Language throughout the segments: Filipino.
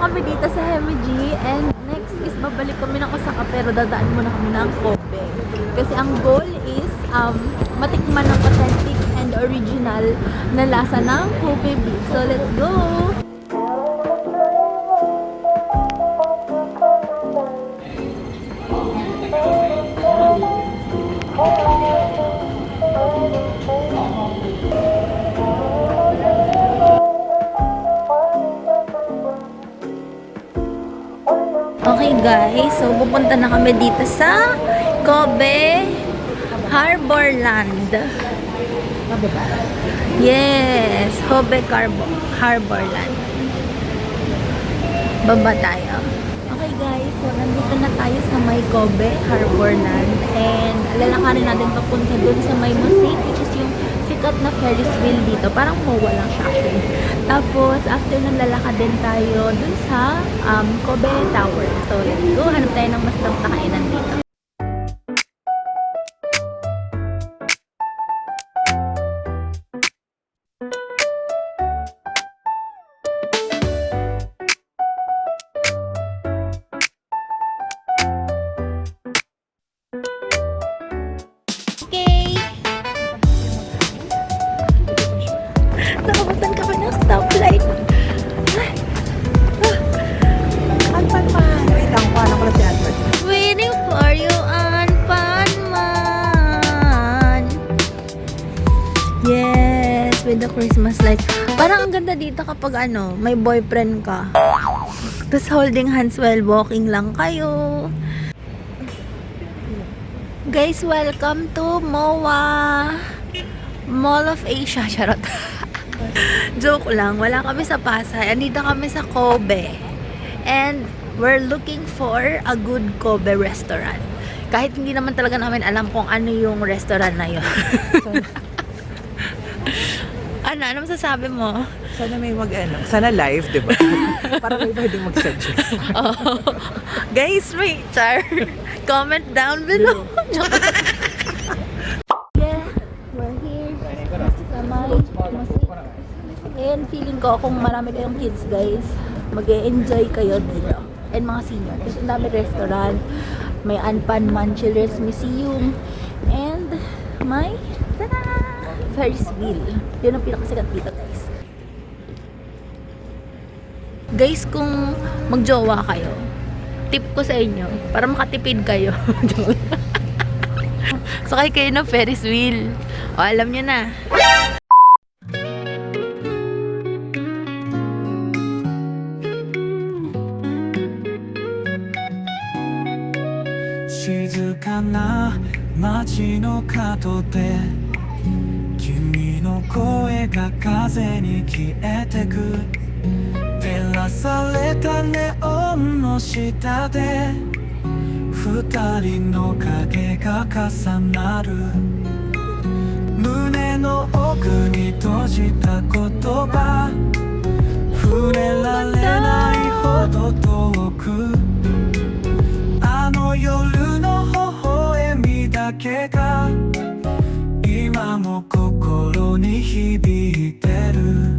kami dito sa Himeji and next is babalik kami ng Osaka pero dadaan muna kami ng Kobe. Kasi ang goal is matikman ng authentic and original na lasa ng Kobe beef. So let's go! Okay guys, so pupunta na kami dito sa Kobe Harborland. Yes, Kobe Harborland. Baba tayo. Okay guys, so nandito na tayo sa may Kobe Harborland and lalakarin natin papunta dun sa may mosaic which is yung sikat na Ferris wheel dito. Parang MOA lang siya actually. Tapos, after nun lalakad din tayo dun sa Kobe Tower. So, let's go. Hanap tayo ng mas kainan dito. Okay. Nakabutan kami ng stoplight. Anpanman. Wait lang, paano ko na si Albert? Waiting for you, Anpanman. Yes, with the Christmas light. Parang ang ganda dito kapag may boyfriend ka. Tapos holding hands while walking lang kayo. Guys, welcome to MOA. Mall of Asia. Charot. Joke lang. Wala kami sa Pasay. Andito kami sa Kobe. And we're looking for a good Kobe restaurant. Kahit hindi naman talaga namin alam kung ano yung restaurant na yun. Ano masasabi mo? Sana may sana live, di ba? Para may pwedeng mag-suggest. Oh. Guys, may char. Comment down below. Yeah, we're here sa may mosaic. And feeling ko kung marami kayong kids guys, mag-e-enjoy kayo dito. And mga senior. Kasi ang dami restaurant. May Anpanman Children's Museum. And may Ferris wheel. Yun ang pinakasikat dito guys. Guys, kung magjowa kayo, tip ko sa inyo, para makatipid kayo. Sakay kayo ng Ferris wheel. O, alam nyo na. Shizuka na machi no kato de Kimi no koe ga kaze ni kiete ku照らされたネオンの下で二人の影が重なる胸の奥に閉じた言葉触れられないほど遠くあの夜の微笑みだけが今も心に響いてる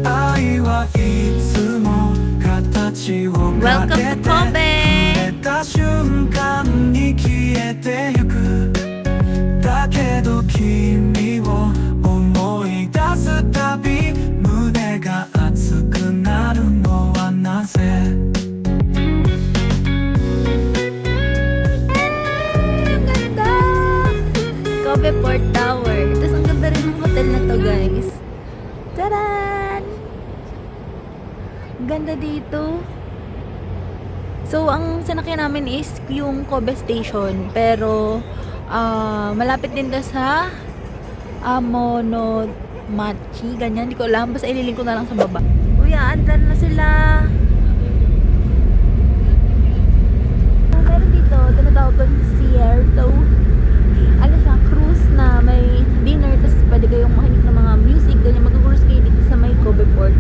愛はいつも形を変えて触れた瞬間に消えてゆくだけど君を思い出すたび胸が熱くなるのはなぜKobe Port Tower. Tapos ang ganda rin ng hotel na to guys. Taran! Ganda dito. So, ang sinakyan namin is yung Kobe Station. Pero, malapit din to sa Monomachi. Ganyan. Hindi ko alam. Basta ililink ko na lang sa baba. Kuya, andar na sila. Meron dito, tinatawag ko Sierto. Ano siya, cruise na may dinner. Tapos pwede kayong makinig ng mga music. Ganyan, mag-cruise kayo dito sa may Kobe Port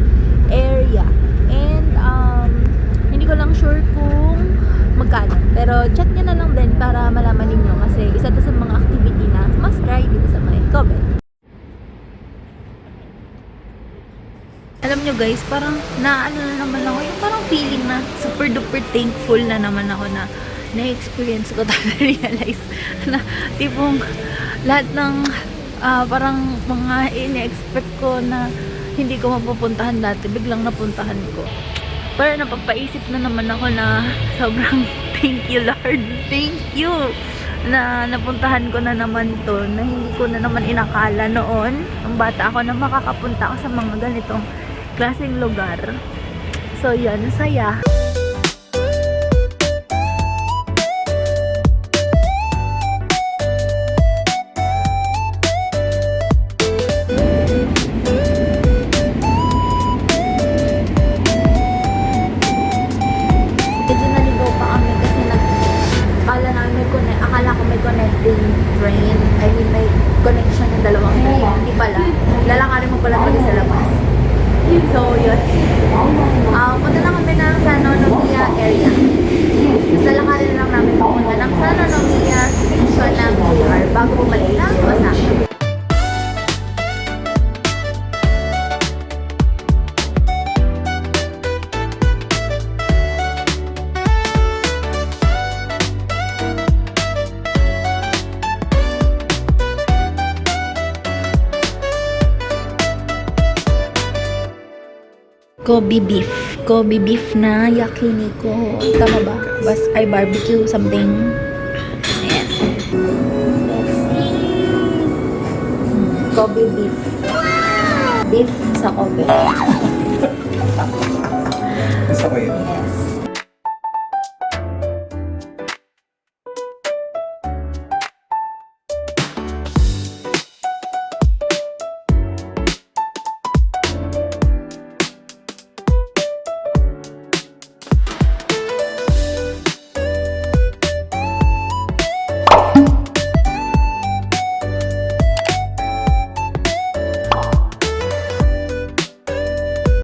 area. And, hindi ko lang sure kung magkano. Pero check nyo na lang din para malaman ninyo kasi isa to sa mga activity na must try dito sa may Kobe. Alam nyo guys, parang naano na naman ako, yung parang feeling na super duper thankful na naman ako na na-experience ko tayo realize na tipong lahat ng parang mga in-expect ko na hindi ko mapupuntahan dati, biglang napuntahan ko. Pero napapaisip na naman ako na sobrang thank you Lord, thank you na napuntahan ko na naman to, na hindi ko na naman inakala noon ang bata ako na makakapunta ako sa mga ganitong klaseng lugar. So yun, saya. Medyo naligaw pa kami kasi akala ko may connecting train. I mean, may connection ng dalawang train. Hindi pala. Lalakarin mo pala talaga sa labas. So, yun. Punta na kami ng San Nomiya area. Tapos lalakarin lang namin pumunta ng San Nomiya station ng BR bago bumalik ng Osaka. Kobe beef na yakiniku. Tama ba? Ay barbecue something. Ayan. Let's see. Kobe beef. Beef sa Kobe. Gusto ko yun. Yes.